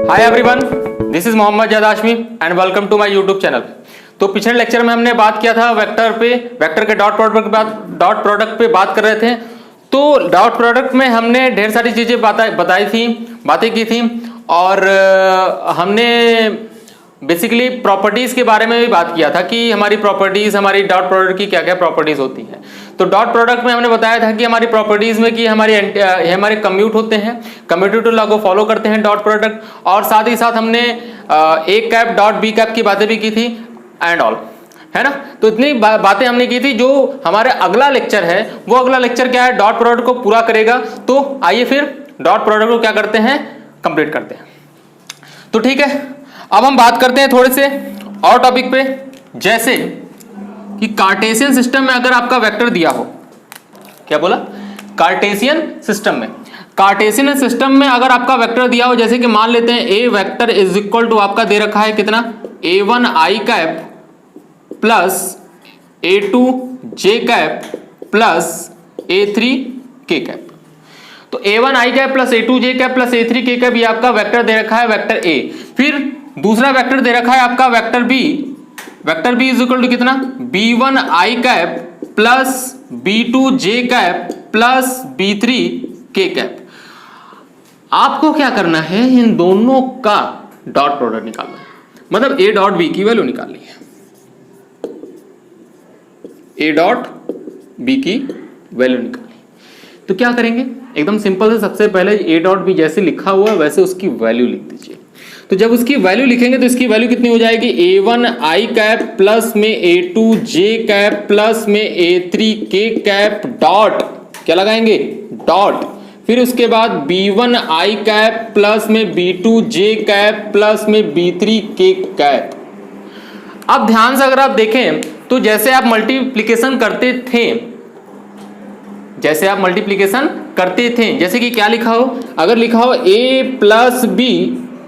Hi everyone, this is Mohammad Jad Hashmi and welcome to my YouTube channel. तो पिछले lecture में हमने बात किया था वेक्टर के डॉट प्रोडक्ट पे बात कर रहे थे। तो डॉट प्रोडक्ट में हमने ढेर सारी चीजें बातें की थी और हमने बेसिकली प्रॉपर्टीज के बारे में भी बात किया था कि हमारी डॉट प्रोडक्ट की क्या क्या प्रॉपर्टीज होती हैं। तो डॉट प्रोडक्ट में हमने बताया था कि हमारी प्रॉपर्टीज में कि हमारे कम्यूट होते हैं, कम्यूटेटिव लॉ को फॉलो करते हैं डॉट प्रोडक्ट, और साथ ही साथ हमने A cap dot B cap की बातें भी की थी एंड ऑल, है ना। तो इतनी बातें हमने की थी। जो हमारा अगला लेक्चर है वो अगला लेक्चर क्या है, डॉट प्रोडक्ट को पूरा करेगा। तो आइए फिर डॉट प्रोडक्ट को क्या करते हैं, कंप्लीट करते हैं। तो ठीक है, अब हम बात करते हैं थोड़े से और टॉपिक पे, जैसे कि कार्टेशियन सिस्टम में अगर आपका वेक्टर दिया हो, क्या बोला, कार्टेशियन सिस्टम में अगर आपका वेक्टर दिया हो, जैसे कि मान लेते हैं ए वेक्टर इज इक्वल टू आपका दे रखा है कितना, a1 i cap plus a2 j cap plus a3 k cap. तो a1 i cap plus a2 j cap plus a3 k cap, ये आपका वेक्टर दे रखा है वेक्टर a। फिर दूसरा वेक्टर दे रखा है आपका vector b is equal to कितना, b1 i cap plus b2 j cap plus b3 k cap. आपको क्या करना है, इन दोनों का डॉट प्रोडक्ट निकालना है, मतलब a डॉट b की वैल्यू निकालनी है, a डॉट b की वैल्यू निकालनी। तो क्या करेंगे, एकदम सिंपल से, सबसे पहले a डॉट b जैसे लिखा हुआ है वैसे उसकी वैल्यू लिख दीजिए। तो जब उसकी वैल्यू लिखेंगे तो इसकी वैल्यू कितनी हो जाएगी, a1 i कैप प्लस में a2 j कैप प्लस में a3 k कैप डॉट, क्या लगाएंगे, डॉट। फिर उसके बाद b1 i कैप प्लस में b2 j कैप प्लस में b3 k कैप। अब ध्यान से अगर आप देखें तो जैसे आप मल्टीप्लिकेशन करते थे, जैसे कि क्या लिखा हो, अगर लिखा हो a प्लस b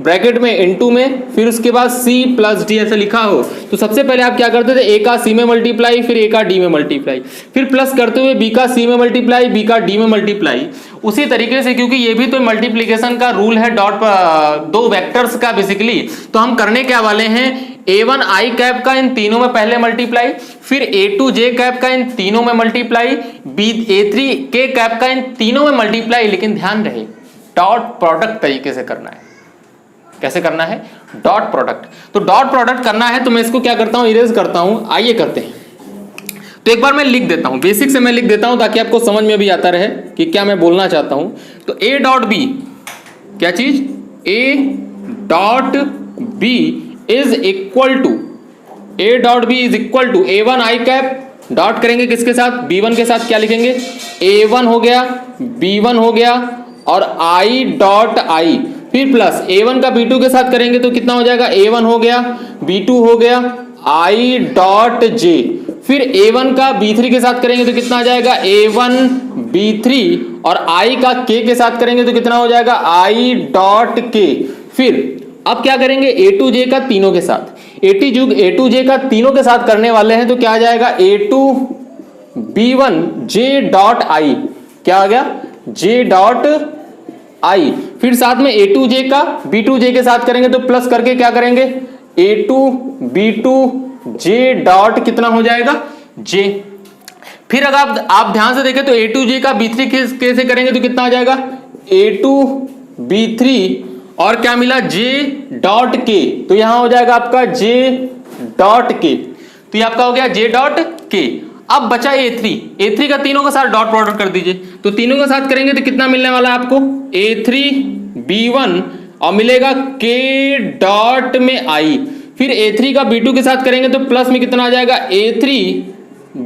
ब्रैकेट में इनटू में, फिर उसके बाद c प्लस d ऐसा लिखा हो, तो सबसे पहले आप क्या करते थे, a का c में मल्टीप्लाई, फिर a का d में मल्टीप्लाई, फिर प्लस करते हुए b का c में मल्टीप्लाई, b का d में मल्टीप्लाई। उसी तरीके से, क्योंकि ये भी तो मल्टीप्लिकेशन का रूल है डॉट दो वेक्टर्स का बेसिकली, तो हम करने क्या वाले हैं, a1 i कैप का इन तीनों में पहले मल्टीप्लाई, फिर a2 j कैप का इन तीनों में मल्टीप्लाई, a3 k कैप का इन तीनों में मल्टीप्लाई। लेकिन ध्यान रहे डॉट प्रोडक्ट तरीके से करना है। कैसे करना है, डॉट प्रोडक्ट। तो डॉट प्रोडक्ट करना है तो मैं इसको क्या करता हूं, इरेज करता हूं। आइए करते हैं। तो एक बार मैं लिख देता हूं, बेसिक से मैं लिख देता हूं ताकि आपको समझ में भी आता रहे कि क्या मैं बोलना चाहता हूं। तो a डॉट बी, क्या चीज, a dot B is equal to, a dot B is equal to a1 i cap dot करेंगे किसके साथ, b1 के साथ, क्या लिखेंगे, a1 हो गया, b1 हो गया और i डॉट i, फिर प्लस a1 का b2 के साथ करेंगे तो कितना हो जाएगा, a1 हो गया, b2 हो गया, i डॉट j, फिर a1 का b3 के साथ करेंगे तो कितना आ जाएगा, a1 b3 और i का k के साथ करेंगे तो कितना हो जाएगा, i डॉट k। फिर अब क्या करेंगे, a2 j का तीनों के साथ, a2 j का तीनों के साथ करने वाले हैं तो क्या आ जाएगा, a2 b1 j dot i, क्या आ गया, j डॉट i। फिर साथ में a2 j का b2 j के साथ करेंगे तो प्लस करके क्या करेंगे, a2 b2 j डॉट कितना हो जाएगा, j। फिर अगर आप ध्यान से देखें तो a2 j का b3 कैसे करेंगे तो कितना आ जाएगा, a2 b3 और क्या मिला, j डॉट k, तो यहां हो जाएगा आपका j डॉट k। तो ये आपका हो गया j डॉट k। अब बचा a3 का तीनों के साथ डॉट प्रोडक्ट कर दीजिए। तो तीनों के साथ करेंगे तो कितना मिलने वाला है आपको, a3 b1 और मिलेगा k डॉट में i, फिर a3 का b2 के साथ करेंगे तो प्लस में कितना आ जाएगा, a3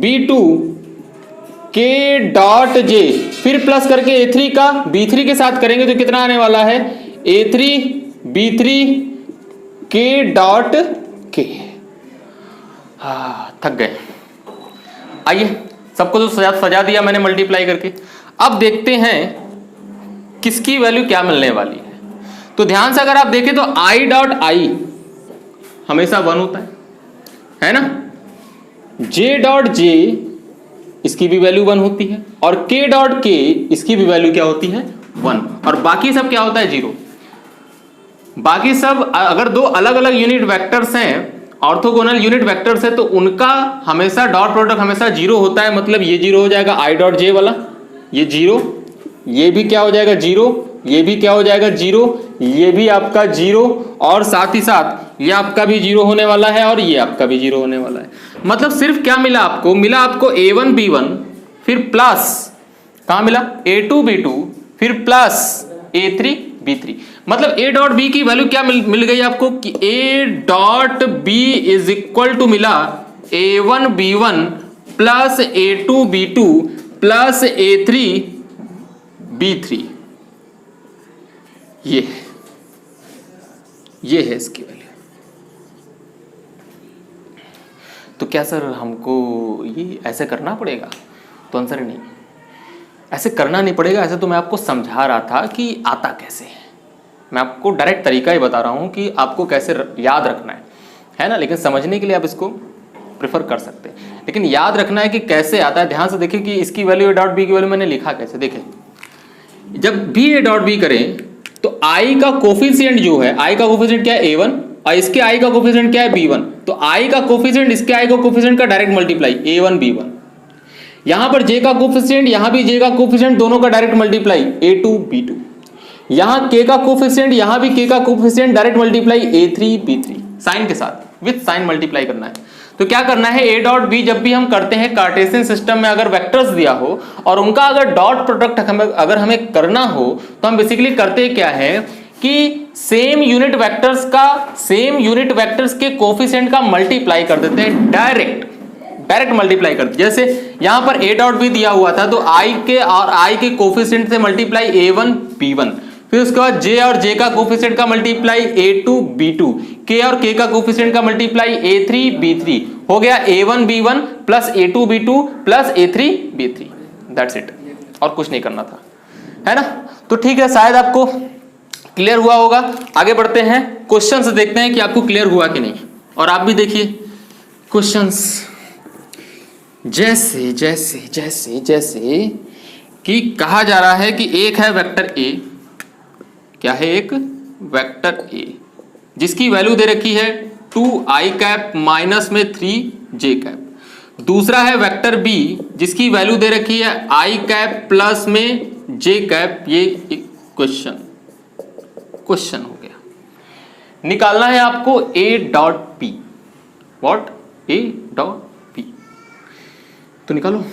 b2 k dot j, फिर प्लस करके a3 का b3 के साथ करेंगे तो कितना आने वाला है, a3 b3 k dot k। थक गए। आइए, सबको तो सजा दिया मैंने मल्टीप्लाई करके। अब देखते हैं किसकी वैल्यू क्या मिलने वाली है। तो ध्यान से अगर आप देखें तो i डॉट i हमेशा 1 होता है ना, j डॉट j इसकी भी वैल्यू 1 होती है, और k डॉट k इसकी भी वैल्यू क्या होती है, 1, और बाकी सब क्या होता है, 0। बाकी सब अगर दो अलग अलग यूनिट वेक्टर्स हैं, ऑर्थोगोनल यूनिट वेक्टर्स है, तो उनका हमेशा डॉट प्रोडक्ट हमेशा जीरो होता है। मतलब ये जीरो हो जाएगा आई डॉट जे वाला, ये जीरो, ये भी क्या हो जाएगा जीरो, ये भी क्या हो जाएगा जीरो, ये भी आपका जीरो, और साथ ही साथ ये आपका भी जीरो होने वाला है और ये आपका भी जीरो होने वाला है। मतलब सिर्फ क्या मिला आपको, मिला आपको a1 b1 फिर प्लस कहां मिला a2 b2 फिर प्लस a3 b3। मतलब a डॉट b की वैल्यू क्या मिल गई आपको कि a dot b is equal to मिला a1 b1 plus a2 b2 plus a3 b3। ये है इसकी वैल्यू। तो क्या सर हमको ये ऐसे करना पड़ेगा? तो आंसर नहीं, ऐसे करना नहीं पड़ेगा। ऐसे तो मैं आपको समझा रहा था कि आता कैसे है। मैं आपको डायरेक्ट तरीका ही बता रहा हूं कि आपको कैसे याद रखना है ना। लेकिन समझने के लिए आप इसको प्रेफर कर सकते हैं, लेकिन याद रखना है कि कैसे आता है। ध्यान से देखिए कि इसकी वैल्यू ए डॉट बी की वैल्यू मैंने लिखा कैसे। देखिए जब भी ए डॉट बी करें तो आई का कोफिशिएंट जो है, आई का कोफिशिएंट क्या है a1 और इसके आई का कोफिशिएंट क्या है b1। तो आई का कोफिशिएंट इसके आई का कोफिशिएंट का डायरेक्ट मल्टीप्लाई a1 b1। यहां पर जे का कोफिशिएंट, यहां भी जे का कोफिशिएंट, दोनों का डायरेक्ट मल्टीप्लाई a2 b2। यहां के का कोफिशिएंट, यहां भी के का coefficient, direct multiply a3 b3 sign के साथ, विथ साइन मल्टीप्लाई करना है। तो क्या करना है, ए डॉट बी जब भी हम करते हैं कार्टेशियन सिस्टम में, अगर वेक्टर्स दिया हो और उनका अगर डॉट प्रोडक्ट अगर हमें करना हो, तो हम बेसिकली करते क्या है कि सेम यूनिट वेक्टर्स के कोफिशिएंट का मल्टीप्लाई कर देते हैं, डायरेक्ट मल्टीप्लाई करते। जैसे यहां पर ए डॉट बी दिया हुआ था, तो आई के कोफिशिएंट से मल्टीप्लाई a1 b1, फिर उसके बाद जे और जे का कोफिशिएंट का मल्टीप्लाई a2 b2, के और के का कोफिशिएंट का मल्टीप्लाई a3 b3, हो गया a1 b1 plus a2 b2 plus a3 b3। That's it, और कुछ नहीं करना था, है ना। तो ठीक है, शायद आपको क्लियर हुआ होगा। आगे बढ़ते हैं, क्वेश्चंस देखते हैं कि आपको क्लियर हुआ कि नहीं। और आप भी देखिए क्वेश्चंस, जैसे जैसे जैसे जैसे कि कहा जा रहा है कि एक है वेक्टर ए, क्या है एक वेक्टर ए जिसकी वैल्यू दे रखी है 2i कैप माइनस में 3j कैप। दूसरा है वेक्टर बी जिसकी वैल्यू दे रखी है i कैप प्लस में j कैप। ये एक क्वेश्चन हो गया। निकालना है आपको a dot P. What? a dot P. तो निकालो।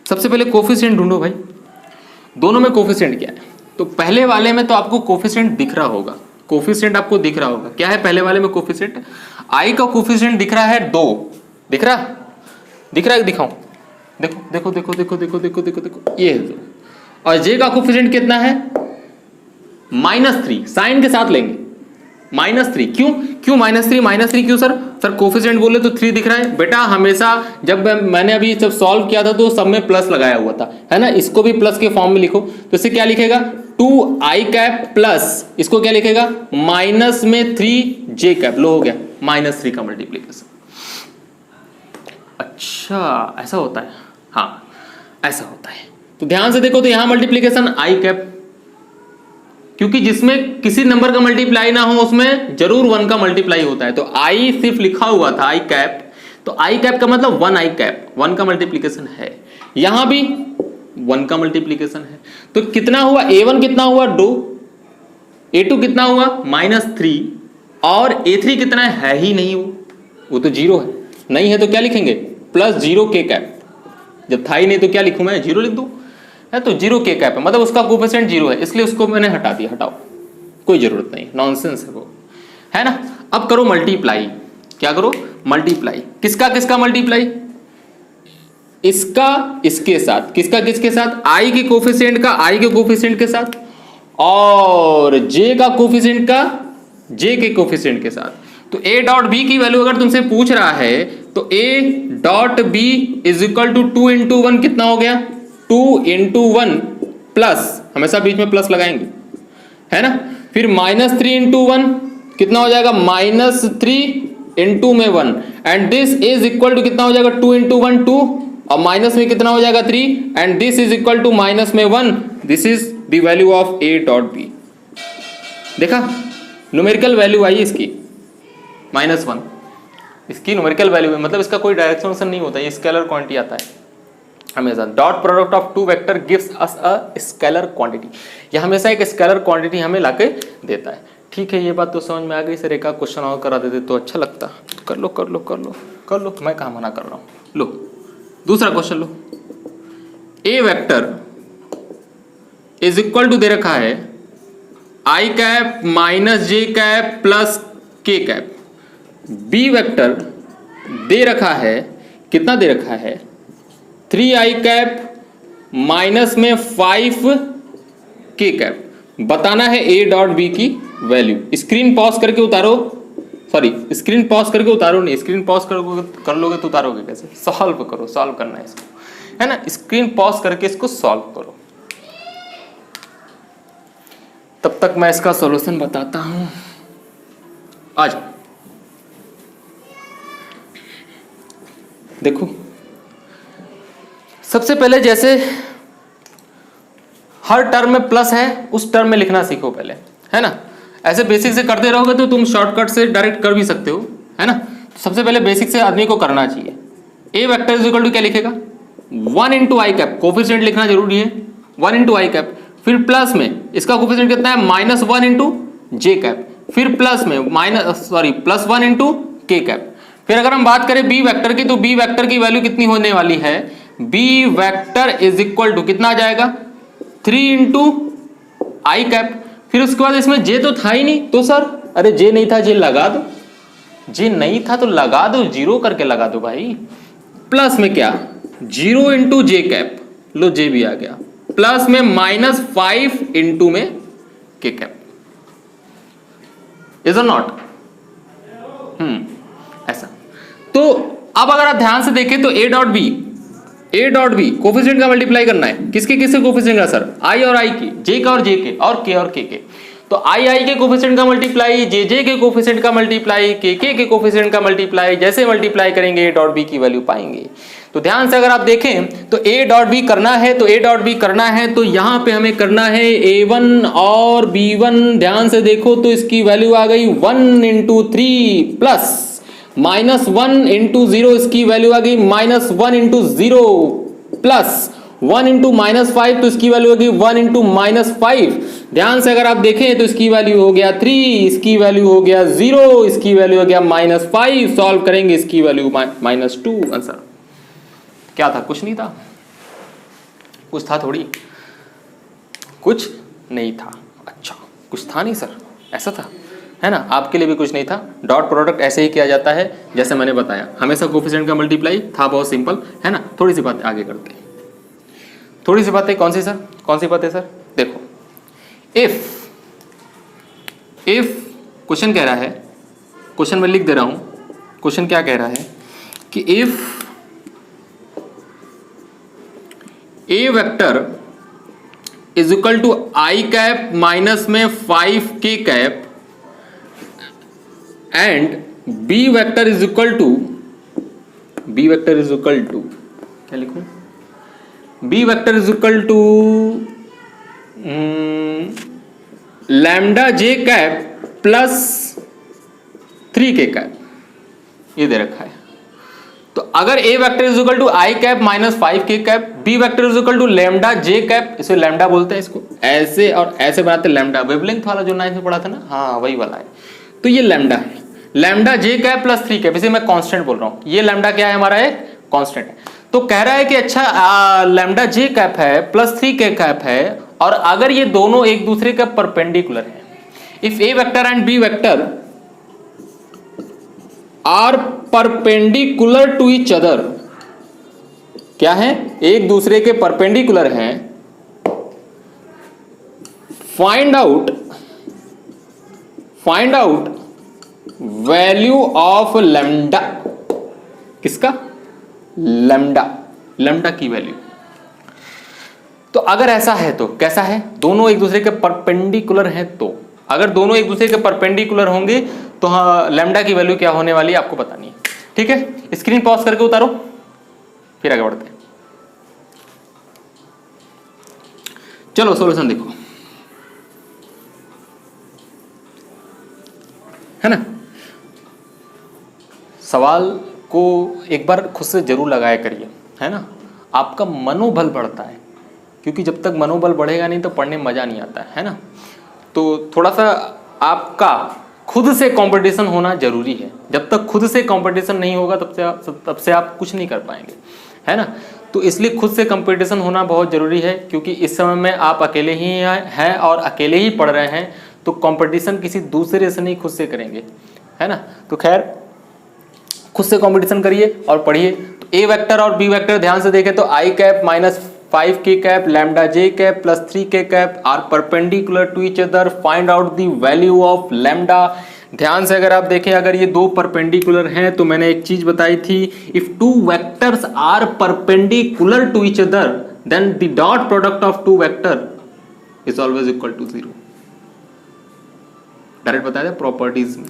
सबसे पहले कोफिशिएंट ढूंढो भाई, दोनों में कोफिशिएंट क्या है। तो पहले वाले में तो आपको कोफिशिएंट दिख रहा होगा, कोफिशिएंट आपको दिख रहा होगा। क्या है पहले वाले में कोफिशिएंट? आई का कोफिशिएंट दिख रहा है 2, दिख रहा है, दिखाऊं? देखो, ये है 2। और जे का कोफिशिएंट कितना है? -3, साइन के साथ लेंगे -3। क्यों -3 क्यों सर कोफिशिएंट बोले तो 3 दिख रहा है। बेटा हमेशा जब मैंने अभी जब सॉल्व किया था तो सब में प्लस लगाया हुआ था, है ना। इसको भी प्लस के फॉर्म में लिखो, तो इसे क्या लिखेगा 2i कैप प्लस, इसको क्या लिखेगा माइनस में 3j कैप। लो हो गया -3 का मल्टीप्लीकेशन। अच्छा ऐसा होता है, हाँ ऐसा होता है। तो ध्यान से देखो, तो यहां मल्टीप्लीकेशन i कैप, क्योंकि जिसमें किसी नंबर का मल्टीप्लाई ना हो उसमें जरूर 1 का मल्टीप्लाई होता है। तो i सिर्फ लिखा हुआ था i कैप, तो i कैप का मतलब 1i कैप, 1 का मल्टीप्लीकेशन है। यहां भी 1 का मल्टीप्लीकेशन है। तो कितना हुआ, a1 कितना हुआ 2, a2 कितना हुआ -3, और a3 कितना है ही नहीं, वो तो 0 है। नहीं है तो क्या लिखेंगे +0 k कैप। जब था ही नहीं तो क्या लिखूं मैं, 0 लिख दूं, है तो 0 k कैप है, मतलब उसका कोफिशिएंट 0 है, इसलिए उसको मैंने हटा दिया। हटाओ, कोई जरूरत नहीं, नॉनसेंस है वो, है ना। अब करो मल्टीप्लाई। क्या करो मल्टीप्लाई, किसका मल्टीप्लाई? इसका इसके साथ, किसके साथ? i के कोफिशिएंट का i के कोफिशिएंट के साथ, और j का कोफिशिएंट का j के कोफिशिएंट के साथ। तो a डॉट b की वैल्यू अगर तुमसे पूछ रहा है तो a dot b is equal to 2 into 1 कितना हो गया 2 इंटू 1 प्लस, हमेशा बीच में प्लस लगाएंगे, है ना। फिर -3 इंटू 1 कितना हो जाएगा -3 इंटू में 1, and this is equal to कितना हो जाएगा 2 इंटू 1 2, और माइनस में कितना हो जाएगा 3, and this is equal to minus में 1। This is the value of a dot b। देखा न्यूमेरिकल वैल्यू आई इसकी -1, इसकी न्यूमेरिकल वैल्यू मतलब इसका कोई डायरेक्शन नहीं होता, ये स्केलर क्वांटिटी आता है हमेशा। Dot product of two vector gives us a scalar quantity, यह हमेशा एक स्केलर क्वांटिटी हमें लाके देता है। ठीक है, ये बात तो समझ में आ गई सर। एक क्वेश्चन और करा देते तो अच्छा लगता। कर लो कर लो कर लो कर लो, मैं कहाँ मना कर रहा हूँ। लो दूसरा क्वेश्चन लो। A vector is equal to दे रखा है I cap minus J cap plus K cap. B vector दे रखा है, कितना दे रखा है 3i कैप माइनस में 5k कैप। बताना है a डॉट बी की वैल्यू। स्क्रीन पॉज करके उतारो, सॉरी स्क्रीन पॉज करके उतारो नहीं, स्क्रीन पॉज कर लोगे तो उतारोगे कैसे? सॉल्व करो, सॉल्व करना है इसको, है ना। स्क्रीन पॉज करके इसको सॉल्व करो, तब तक मैं इसका सॉल्यूशन बताता हूं। आज देखो, सबसे पहले जैसे हर टर्म में प्लस है उस टर्म में लिखना सीखो पहले, है ना। ऐसे बेसिक से करते रहोगे तो तुम शॉर्टकट से डायरेक्ट कर भी सकते हो, है ना। सबसे पहले बेसिक से आदमी को करना चाहिए। ए वेक्टर इज इक्वल टू क्या लिखेगा 1 इंटू आई कैप, कोफिशिएंट लिखना जरूरी है 1 इंटू आई कैप। फिर प्लस में इसका कोफिशिएंट कितना है -1 इंटू जे कैप। फिर प्लस में +1 इंटू के कैप। फिर अगर हम बात करें बी वेक्टर की, तो बी वेक्टर की वैल्यू कितनी होने वाली है, B vector is equal to कितना आ जाएगा 3 इंटू आई कैप। फिर उसके बाद इसमें जे तो था ही नहीं, तो सर अरे जे नहीं था, जे लगा दो, जे नहीं था तो लगा दो, 0 करके लगा दो भाई। प्लस में क्या 0 इंटू जे कैप, लो जे भी आ गया, प्लस में -5 इंटू में के कैप। इज और नॉट? ऐसा। तो अब अगर आप ध्यान से देखें तो ए डॉट बी कोफिशिएंट का मल्टीप्लाई करना है। किसके किसके कोफिशिएंट का सर? आई और आई की, जे का और जे के, और के और के। तो आई के कोफिशिएंट का मल्टीप्लाई, जे के कोफिशिएंट का मल्टीप्लाई, के कोफिशिएंट का मल्टीप्लाई। जैसे मल्टीप्लाई करेंगे ए डॉट बी की वैल्यू पाएंगे। तो ध्यान से अगर आप देखें तो ए डॉट बी करना है, तो ए डॉट बी करना है तो यहां पे हमें करना है a1 और b1। ध्यान से देखो तो इसकी वैल्यू आ गई 1 इंटू 3 प्लस -1 इंटू 0, इसकी वैल्यू आ गई -1 इंटू 0 प्लस 1 इंटू -5, तो इसकी वैल्यू होगी 1 इंटू -5। ध्यान से अगर आप देखें तो इसकी वैल्यू हो गया 3, इसकी वैल्यू हो गया 0, इसकी वैल्यू हो गया -5। सॉल्व करेंगे, इसकी वैल्यू -2। आंसर क्या था? कुछ नहीं था। कुछ था थोड़ी, कुछ नहीं था। अच्छा कुछ था नहीं सर, ऐसा था, है ना। आपके लिए भी कुछ नहीं था। डॉट प्रोडक्ट ऐसे ही किया जाता है जैसे मैंने बताया, हमेशा कोफिशिएंट का मल्टीप्लाई था, बहुत सिंपल, है ना। थोड़ी सी बातें आगे करते हैं, थोड़ी सी बातें। कौन सी सर? कौन सी बातें सर? देखो, इफ क्वेश्चन कह रहा है, क्वेश्चन में लिख दे रहा हूं, क्वेश्चन क्या कह रहा है कि if A vector is equal to I cap minus में 5k cap and B vector is equal to क्या लिखूं? B vector is equal to lambda J cap plus 3k cap, ये दे रखा है। तो अगर A vector is equal to I cap minus 5k cap, B vector is equal to lambda J cap, इसे lambda बोलते हैं, इसको ऐसे और ऐसे बनाते हैं लैम्डा, वेवलेंथ वाला जो 9th में पढ़ा था ना, हाँ वही वाला है। तो ये लैम्डा है, lambda J cap plus 3 cap, इसे मैं कांस्टेंट बोल रहा हूं। ये लैम्डा क्या है हमारा? एक कांस्टेंट है। तो कह रहा है कि अच्छा लैम्डा जे कैप है प्लस 3k कैप है, और अगर ये दोनों एक दूसरे के परपेंडिकुलर है, if A vector and B vector are perpendicular to each other, क्या है? एक दूसरे के परपेंडिकुलर हैं, find out value of lambda. किसका? लैम्डा की वैल्यू। तो अगर ऐसा है तो कैसा है? दोनों एक दूसरे के परपेंडिकुलर हैं, तो अगर दोनों एक दूसरे के परपेंडिकुलर होंगे तो हाँ लैम्डा की वैल्यू क्या होने वाली है आपको बतानी है। ठीक है, स्क्रीन पॉज करके उतारो, फिर आगे बढ़ते हैं। चलो सॉल्यूशन देखो। है ना। सवाल को एक बार खुद से जरूर लगाया करिए, है ना, आपका मनोबल बढ़ता है, क्योंकि जब तक मनोबल बढ़ेगा नहीं तो पढ़ने में मज़ा नहीं आता है ना। तो थोड़ा सा आपका खुद से कंपटीशन होना जरूरी है, जब तक खुद से कंपटीशन नहीं होगा तब से आप कुछ नहीं कर पाएंगे, है ना। तो इसलिए खुद से कंपटीशन होना बहुत ज़रूरी है, क्योंकि इस समय में आप अकेले ही हैं और अकेले ही पढ़ रहे हैं, तो कंपटीशन किसी दूसरे से नहीं, खुद से करेंगे, है ना। तो खैर खुद से कंपटीशन करिए और पढ़िए। तो ए वेक्टर और बी वेक्टर ध्यान से देखें तो I cap minus 5k cap lambda j cap plus 3k cap are perpendicular to each other, find out the value of lambda. ध्यान से अगर आप देखें, अगर ये दो परपेंडिकुलर हैं तो मैंने एक चीज बताई थी, if two vectors are perpendicular to each other then the dot product of two vector is always equal to 0। Direct बताया था प्रॉपर्टीज में।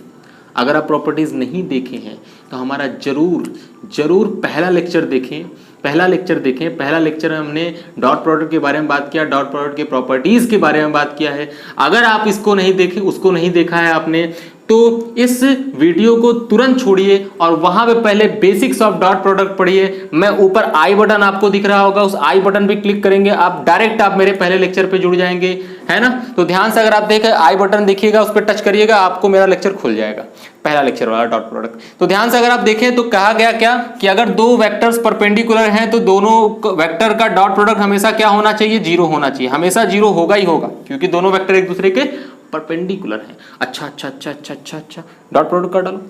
अगर आप प्रॉपर्टीज नहीं देखे हैं तो हमारा जरूर पहला लेक्चर देखें। पहला लेक्चर में हमने डॉट प्रोडक्ट के बारे में बात किया, डॉट प्रोडक्ट के प्रॉपर्टीज के बारे में बात किया है। अगर आप इसको नहीं देखे, उसको नहीं देखा है आपने, तो इस वीडियो को तुरंत छोड़िए और वहां पे पहले बेसिक्स ऑफ डॉट प्रोडक्ट पढ़िए। मैं ऊपर आई बटन आपको दिख रहा होगा, उस आई बटन पे क्लिक करेंगे आप डायरेक्ट आप मेरे पहले लेक्चर पे जुड़ जाएंगे, है ना। तो ध्यान से अगर आप देखें, आई बटन देखिएगा, उस पर टच करिएगा, आपको मेरा लेक्चर खुल जाएगा, पहला लेक्चर वाला डॉट प्रोडक्ट। तो ध्यान से अगर आप देखें तो कहा गया क्या कि अगर दो वेक्टर्स परपेंडिकुलर हैं तो दोनों वेक्टर का डॉट प्रोडक्ट हमेशा क्या होना चाहिए, 0 होना चाहिए। हमेशा 0 होगा ही होगा, क्योंकि दोनों वेक्टर एक दूसरे के परपेंडिकुलर हैं। अच्छा, डॉट प्रोडक्ट कर डालो,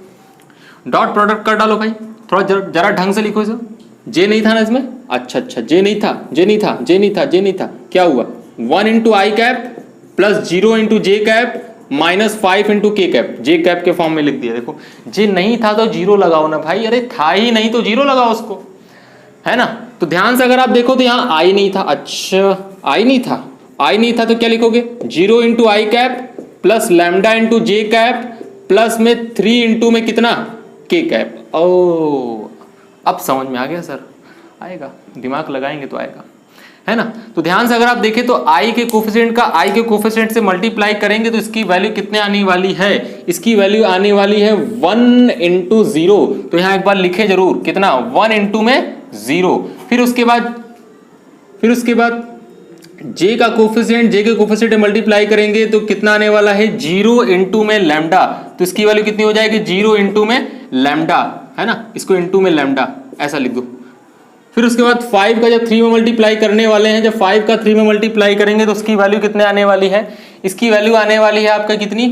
डॉट प्रोडक्ट कर डालो भाई। थोड़ा जरा ढंग से लिखो इसे। जे नहीं था ना इसमें, अच्छा, जे नहीं था, क्या हुआ, 1 इंटू आई कैप प्लस 0 इंटू जे कैप माइनस 5 इंटू के कैप, जे कैप के फॉर्म में लिख दिया। देखो जे नहीं था तो 0 लगाओ ना भाई, अरे था ही नहीं तो 0 लगाओ उसको, है ना। तो ध्यान से अगर आप देखो तो यहाँ आई नहीं था, अच्छा आई नहीं था तो क्या लिखोगे, 0 इंटू आई कैप प्लस लैम्डा इंटू जे कैप प्लस में 3 इंटू में कितना, के कैप। ओ अब समझ में आ गया सर, आएगा, दिमाग लगाएंगे तो आएगा, है ना। तो ध्यान से अगर आप देखें तो आई के कोफिशिएंट से मल्टीप्लाई करेंगे तो इसकी वैल्यू कितने आने वाली है, इसकी वैल्यू आने वाली है 1 इंटू 0। तो यहाँ एक बार लिखे जरूर, कितना, 1 इंटू में 0। फिर उसके बाद जे के कोफिशिएंट मल्टीप्लाई करेंगे तो कितना आने वाला है, 0 इंटू में लैम्डा। तो इसकी वैल्यू कितनी हो जाएगी, 0 इंटू में लैम्डा, है ना, इसको इंटू में लैम्डा ऐसा लिख दो। फिर उसके बाद 5 का जब 3 में मल्टीप्लाई करने वाले हैं, जब 5 का 3 में मल्टीप्लाई करेंगे तो उसकी वैल्यू कितने आने वाली है, इसकी वैल्यू आने वाली है आपका कितनी,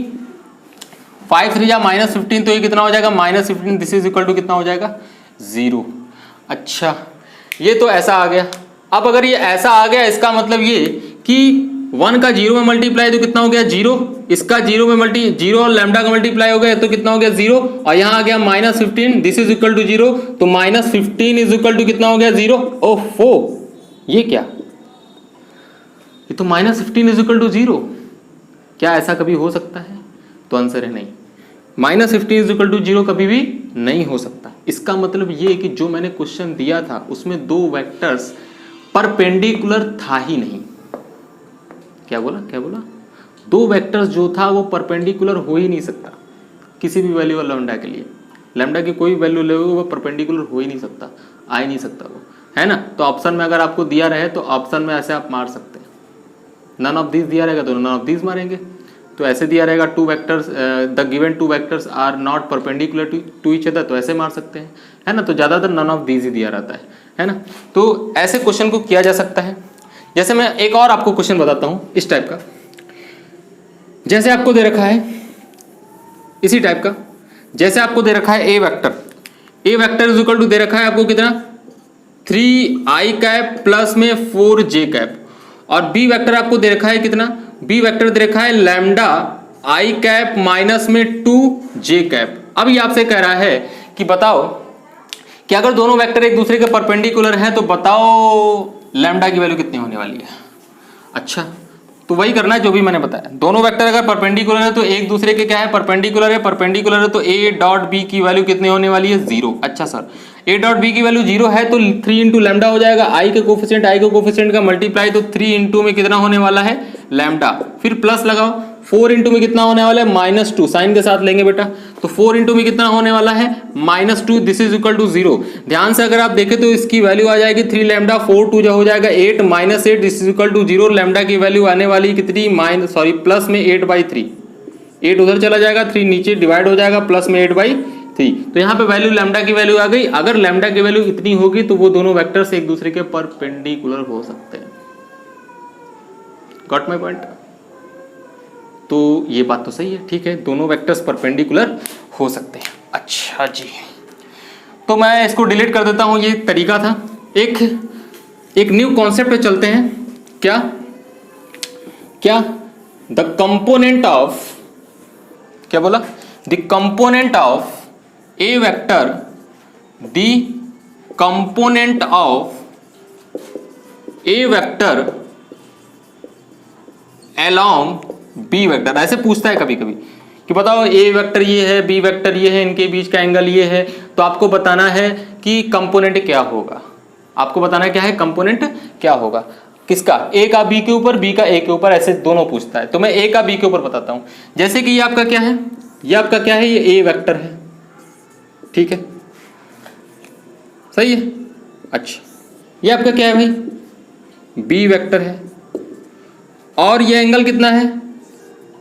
5 3 माइनस 15, तो ये कितना हो जाएगा, minus 15, this is equal to कितना हो जाएगा, 0। अच्छा ये तो ऐसा आ गया। अब अगर ये ऐसा आ गया, इसका मतलब ये कि 1 का 0 में मल्टीप्लाई तो कितना हो गया, 0, इसका 0 में 0 और लैम्डा का मल्टीप्लाई हो गया तो कितना हो गया, 0, और यहाँ आ गया minus 15, this is equal to 0, तो माइनस 15 इज इक्वल टू कितना हो गया, 0। ओफो ये क्या, ये तो माइनस 15 इज इक्वल टू 0, क्या ऐसा कभी हो सकता है? तो आंसर है नहीं, माइनस 15 इज इक्वल टू 0 कभी भी नहीं हो सकता। इसका मतलब ये कि जो मैंने क्वेश्चन दिया था उसमें दो वेक्टर्स परपेंडिकुलर था ही नहीं। क्या बोला, दो वेक्टर्स जो था वो परपेंडिकुलर हो ही नहीं सकता किसी भी वैल्यू ऑफ लैम्डा के लिए। लैम्डा की कोई वैल्यू ले वो परपेंडिकुलर हो ही नहीं सकता, आ ही नहीं सकता वो, है ना। तो ऑप्शन में अगर आपको दिया रहे तो ऑप्शन में ऐसे आप मार सकते हैं, नन ऑफ दिस दिया रहेगा तो नन ऑफ दिस मारेंगे। तो ऐसे दिया रहेगा two vectors, the given two vectors are not perpendicular to each other, तो ऐसे मार सकते हैं, है ना। तो ज़्यादातर नन ऑफ दिस ही दिया रहता है ना। तो ऐसे क्वेश्चन को किया जा सकता है। जैसे मैं एक और आपको क्वेश्चन बताता हूँ इस टाइप का, जैसे आपको दे रखा है इसी टाइप का, जैसे आपको दे रखा है ए वेक्टर इज इक्वल टू दे रखा है आपको कितना, 3i कैप प्लस में 4j कैप, और बी वेक्टर आपको दे रखा है कितना, बी वेक्टर दे रखा है लैम्डा i कैप माइनस में 2j कैप। अब ये आपसे कह रहा है कि बताओ कि अगर दोनों वेक्टर एक दूसरे के परपेंडिकुलर हैं तो बताओ लैम्डा की वैल्यू कितनी होने वाली है। अच्छा तो वही करना है जो भी मैंने बताया, दोनों वेक्टर अगर परपेंडिकुलर है तो एक दूसरे के क्या है, परपेंडिकुलर है तो a डॉट बी की वैल्यू कितनी होने वाली है, 0। अच्छा सर a डॉट बी की वैल्यू 0 है तो 3 इंटू लैम्डा हो जाएगा, i के कोफिशिएंट का मल्टीप्लाई तो 3 इंटू में कितना होने वाला है, लैम्डा, फिर प्लस लगाओ, 4 इंटू में कितना होने वाला है -2, साइन के साथ लेंगे बेटा, तो 4 इंटू में कितना होने वाला है -2, दिस इज इक्वल टू 0। ध्यान से अगर आप देखें तो इसकी वैल्यू आ जाएगी 3 लैम्डा, 4 2 जो हो जाएगा 8 -8, this is equal to 0। Lambda की वैल्यू आने वाली कितनी प्लस में 8/3, 8 उधर चला जाएगा, 3 नीचे डिवाइड हो जाएगा, प्लस में 8/3। तो यहाँ पे वैल्यू लैम्डा की वैल्यू आ गई। अगर लैम्डा की वैल्यू इतनी होगी तो वो दोनों वेक्टर्स एक दूसरे के परपेंडिकुलर हो सकते हैं। Got my point? तो ये बात तो सही है, ठीक है, दोनों वेक्टर्स परपेंडिकुलर हो सकते हैं। अच्छा जी, तो मैं इसको डिलीट कर देता हूं, ये तरीका था। एक न्यू कॉन्सेप्ट पे चलते हैं। क्या क्या द कंपोनेंट ऑफ, क्या बोला, the component of A vector, the component of A vector along B vector. ऐसे पूछता है कभी कभी कि बताओ ए वेक्टर ये है, बी वेक्टर ये है, इनके बीच का एंगल ये है, तो आपको बताना है कि कंपोनेंट क्या होगा। आपको बताना क्या है, कंपोनेंट क्या होगा, किसका, ए का बी के ऊपर, बी का ए के ऊपर, ऐसे दोनों पूछता है। तो मैं ए का बी के ऊपर बताता हूं। जैसे कि ये आपका क्या है, ये आपका क्या है, ये ए वेक्टर है, ठीक है, सही है। अच्छा, ये आपका क्या है भाई, बी वेक्टर है, और ये एंगल कितना है,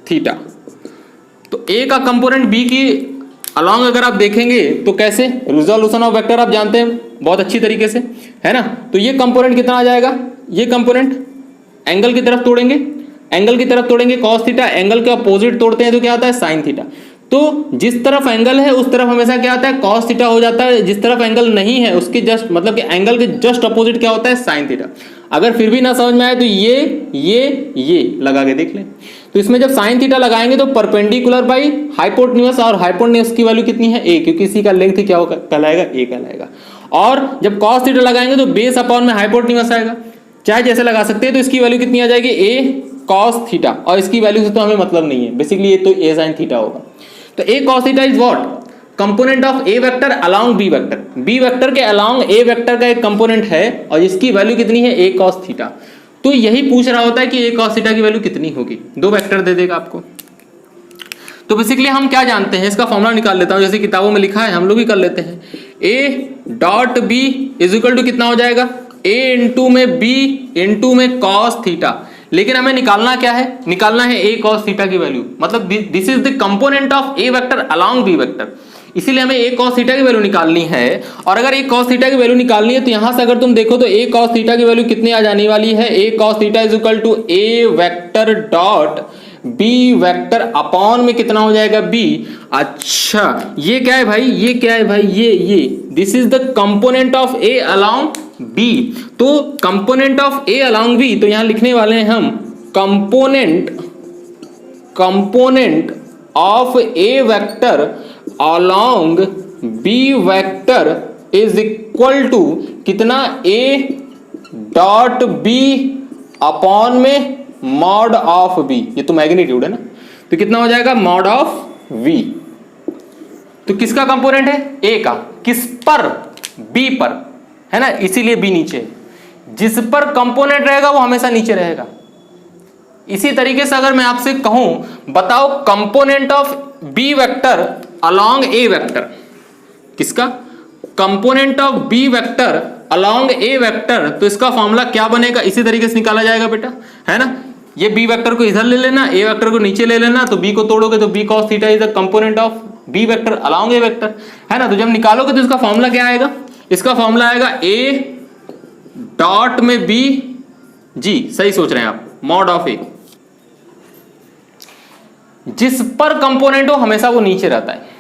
थीटा। तो ए का कंपोनेंट बी की अलॉन्ग अगर आप देखेंगे तो कैसे, रिजोल्यूशन ऑफ वेक्टर आप जानते हैं बहुत अच्छी तरीके से, है ना। तो ये कंपोनेंट कितना आ जाएगा, ये कंपोनेंट एंगल की तरफ तोड़ेंगे, एंगल की तरफ तोड़ेंगे कॉस थीटा, एंगल के अपोजिट तोड़ते हैं तो क्या आता है, साइन थीटा। तो जिस तरफ एंगल है उस तरफ हमेशा क्या आता है, कॉस थीटा हो जाता है। जिस तरफ एंगल नहीं है उसके जस्ट मतलब कि एंगल के जस्ट अपोजिट क्या होता है, साइन थीटा। अगर फिर भी ना समझ में आए तो ये लगा के देख लें। तो इसमें जब साइन थीटा लगाएंगे तो परपेंडिकुलर बाई हाइपोटेन्यूज, और हाइपोटेन्यूज की वैल्यू कितनी है, ए, क्योंकि इसी का लेंथ क्या कहलाएगा, ए कहलाएगा। और जब कॉस थीटा लगाएंगे तो बेस अपॉन में हाइपोटेन्यूज आएगा, चाहे जैसे लगा सकते हैं। तो इसकी वैल्यू कितनी आ जाएगी, ए कॉस थीटा, और इसकी वैल्यू से तो हमें मतलब नहीं है, बेसिकली ये तो ए साइन थीटा होगा। तो A cos theta is what, component of A vector along B vector. बी वेक्टर के अलॉन्ग ए वेक्टर का एक कंपोनेंट है और इसकी वैल्यू कितनी है, ए कॉस थीटा। तो यही पूछ रहा होता है कि ए कॉस थीटा की वैल्यू कितनी होगी, दो वेक्टर दे देगा आपको। तो बेसिकली हम क्या जानते हैं, इसका फॉर्मूला निकाल लेता हूं, जैसे किताबों में लिखा है हम लोग भी कर लेते हैं। A dot B is equal to कितना हो जाएगा, ए इंटू में बी इंटू में कॉस थीटा। लेकिन हमें निकालना क्या है, निकालना है ए कॉस थीटा की वैल्यू, मतलब this is the component of A vector along B vector, इसीलिए हमें ए कॉस थीटा की वैल्यू निकालनी है। और अगर ए कॉस थीटा की वैल्यू निकालनी है तो यहां से अगर तुम देखो तो ए कॉस थीटा की वैल्यू कितनी आ जाने वाली है, A cos theta is equal to A vector dot B vector upon में कितना हो जाएगा, बी। अच्छा, ये क्या है भाई, ये क्या है भाई, ये this is the component of A along B. तो component of A along B, तो यहां लिखने वाले हैं हम component of A vector along B vector is equal to कितना, ए डॉट बी अपॉन में मॉड ऑफ बी। ये तो मैग्नीट्यूड है ना, तो कितना हो जाएगा, मॉड ऑफ वी। तो किसका कंपोनेंट है, ए का, किस पर, बी पर, है ना, इसीलिए बी नीचे है। जिस पर कंपोनेंट रहेगा वो हमेशा नीचे रहेगा। इसी तरीके से अगर मैं आपसे कहूं बताओ component of B vector along A vector, किसका, component of B vector along A vector, तो इसका फॉर्मूला क्या बनेगा, इसी तरीके से निकाला जाएगा बेटा, है ना। ये बी वेक्टर को इधर ले लेना, ए वेक्टर को नीचे ले लेना, तो बी को तोड़ोगे तो B cos theta is the component of B vector along A vector, है ना। तो जब निकालोगे तो इसका फॉर्मूला क्या आएगा, इसका फॉर्मूला आएगा ए डॉट में बी, जी सही सोच रहे हैं आप, मॉड ऑफ ए। जिस पर कंपोनेंट हो हमेशा वो नीचे रहता है,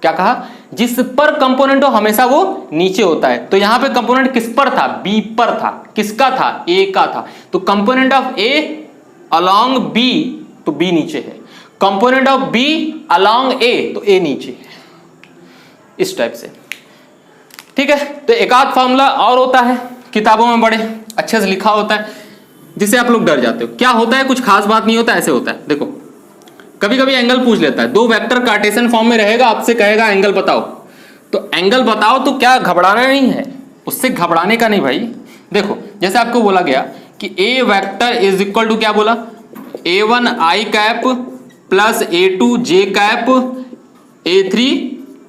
क्या कहा, जिस पर कंपोनेंट हो हमेशा वो नीचे होता है। तो यहां पे कंपोनेंट किस पर था, बी पर था, किसका था, ए का था। तो component of A along B, तो बी नीचे है, component of B along A, तो ए नीचे है, इस टाइप से, ठीक है। तो एक आध फॉर्मूला और होता है, किताबों में बड़े अच्छे से लिखा होता है, जिससे आप लोग डर जाते हो। क्या होता है, कुछ खास बात नहीं होता, ऐसे होता है। देखो कभी कभी एंगल पूछ लेता है, दो वेक्टर कार्टेशियन फॉर्म में रहेगा, आपसे कहेगा एंगल बताओ, तो एंगल बताओ, तो क्या घबराना नहीं है, उससे घबराने का नहीं भाई। देखो जैसे आपको बोला गया कि ए वेक्टर इज इक्वल टू क्या बोला, A1 I cap plus A2 J cap A3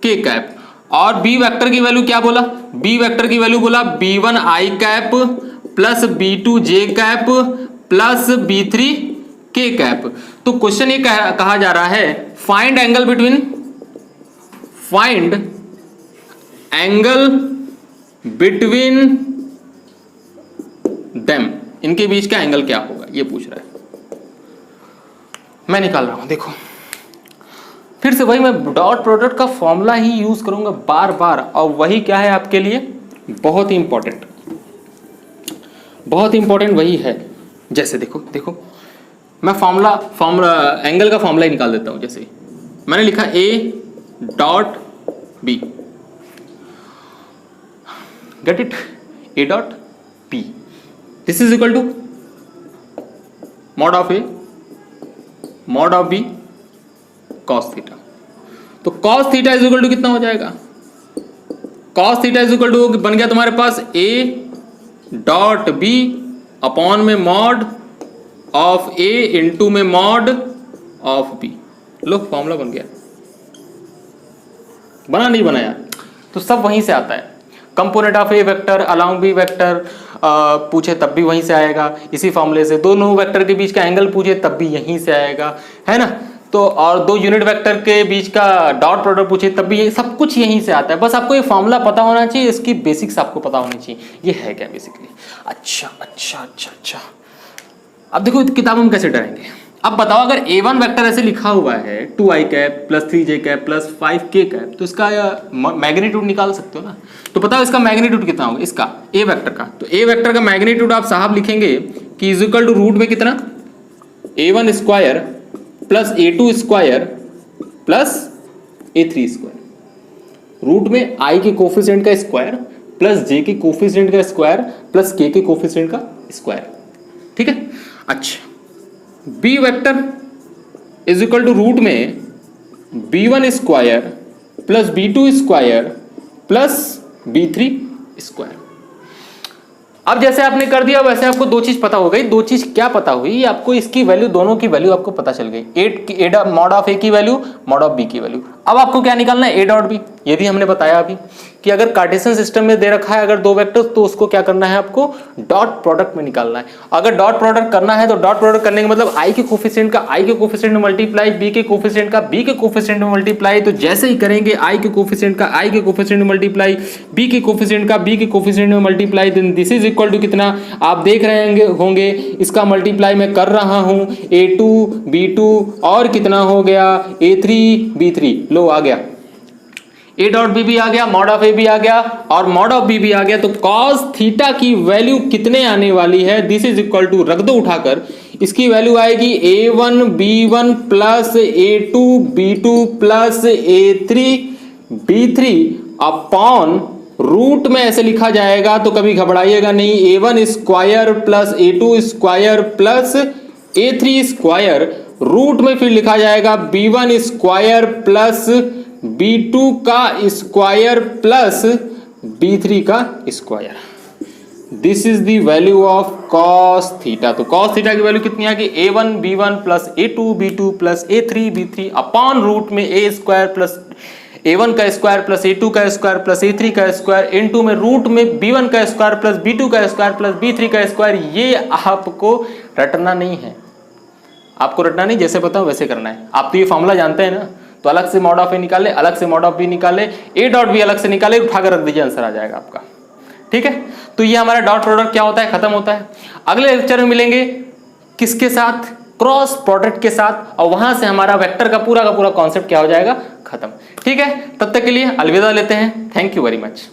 K cap, और B वेक्टर की वैल्यू क्या बोला, B वेक्टर की वैल्यू बोला B1 I cap plus B2 J cap plus B3 K cap. तो question ये कहा जा रहा है फाइंड एंगल बिटवीन देम, इनके बीच का एंगल क्या होगा ये पूछ रहा है। मैं निकाल रहा हूं, देखो फिर से वही मैं डॉट प्रोडक्ट का फॉर्मूला ही यूज करूंगा बार बार, और वही क्या है आपके लिए बहुत ही इंपॉर्टेंट वही है। जैसे देखो मैं फॉर्मूला एंगल का फॉर्मूला ही निकाल देता हूं। जैसे मैंने लिखा A dot B, get it, A dot B, this is equal to mod of A mod of B cos theta. Is equal theta is equal to कितना हो जाएगा, cos theta is equal to बन गया तुम्हारे पास A dot B upon में mod of A into में mod of B। लो फॉर्मूला बन गया, बना नहीं बनाया, तो सब वहीं से आता है। Component of A vector along B vector पूछे तब भी वहीं से आएगा इसी फॉर्मूले से, दोनों वेक्टर के बीच का एंगल पूछे तब भी यहीं से आएगा, है ना। तो और दो यूनिट वेक्टर के बीच का डॉट प्रोडक्ट पूछे तब भी सब कुछ यहीं से आता है। बस आपको ये फॉर्मूला पता होना चाहिए, इसकी बेसिक्स आपको पता होनी चाहिए, ये है क्या बेसिकली। अच्छा अब देखो किताबों में कैसे डरेंगे। अब बताओ अगर A1 वेक्टर ऐसे लिखा हुआ है 2i cap plus 3j cap plus 5k cap, तो इसका मैग्नीट्यूड निकाल सकते हो ना। तो बताओ इसका मैग्नीट्यूड कितना होगा, इसका A वेक्टर का। तो A वेक्टर का मैग्नीट्यूड आप साहब लिखेंगे कि इज इक्वल टू रूट में कितना A1 square plus A2 square plus A3 square, root में I के कोफिशिएंट का स्क्वायर प्लस J के कोफिशिएंट का स्क्वायर प्लस K के कोफिशिएंट का स्क्वायर, ठीक है। अच्छा B vector is equal to root में B1 square plus B2 square plus B3 square. अब जैसे आपने कर दिया वैसे आपको दो चीज पता हो गई। दो चीज क्या पता हुई आपको, इसकी वैल्यू, दोनों की वैल्यू आपको पता चल गई। मॉड ऑफ A की वैल्यू, मॉड ऑफ B की वैल्यू। अब आपको क्या निकालना है, A डॉट B। ये भी हमने बताया अभी कि अगर कार्टेशियन सिस्टम में दे रखा है अगर दो वेक्टर्स, तो उसको क्या करना है, आपको डॉट प्रोडक्ट में निकालना है। अगर डॉट प्रोडक्ट करना है तो डॉट प्रोडक्ट करने का मतलब I के कोफिशिएंट का I के कोफिशिएंट में मल्टीप्लाई, B के कोफिशिएंट का B के कोफिशिएंट में मल्टीप्लाई। तो जैसे ही करेंगे I के कोफिशिएंट का I के कोफिशिएंट में मल्टीप्लाई, B के कोफिशिएंट का B के कोफिशिएंट में multiply, then this is equal to कितना आप देख रहे होंगे इसका मल्टीप्लाई मैं कर रहा हूं A2 B2 और कितना हो गया A3 B3। लो आ गया A डॉट B भी आ गया, मॉड ऑफ A भी आ गया और मॉड ऑफ B भी आ गया। तो cos थीटा की वैल्यू कितने आने वाली है, दिस इज इक्वल टू रख दो उठाकर, इसकी वैल्यू आएगी A1 B1 plus A2 B2 plus A3 B3 upon root में ऐसे लिखा जाएगा तो कभी घबराइएगा नहीं, A1 square plus A2 square plus A3 square, root में फिर लिखा जाएगा B1 स्क्वायर प्लस B2 का स्क्वायर प्लस B3 का square. This is the value of cos theta. तो cos थीटा की वैल्यू कितनी आएगी, A1 B1 plus A2 B2 plus A3 B3 upon root में A स्क्वायर प्लस A1 का square plus A2 का square plus A3 का square into में root में B1 का स्क्वायर प्लस B2 का स्क्वायर प्लस B3 का स्क्वायर। ये आपको रटना नहीं है, आपको रटना नहीं, जैसे पता हो वैसे करना है। आप तो ये फॉर्मूला जानते हैं ना, तो अलग से मॉड ऑफ A निकाले, अलग से मॉड ऑफ B निकाले, A डॉट B अलग से निकाले, उठाकर रख दीजिए, आंसर आ जाएगा आपका, ठीक है। तो ये हमारा डॉट प्रोडक्ट क्या होता है, खत्म होता है। अगले लेक्चर में मिलेंगे किसके साथ, क्रॉस प्रोडक्ट के साथ, और वहां से हमारा वेक्टर का पूरा कॉन्सेप्ट क्या हो जाएगा, खत्म, ठीक है। तब तक के लिए अलविदा लेते हैं, थैंक यू वेरी मच।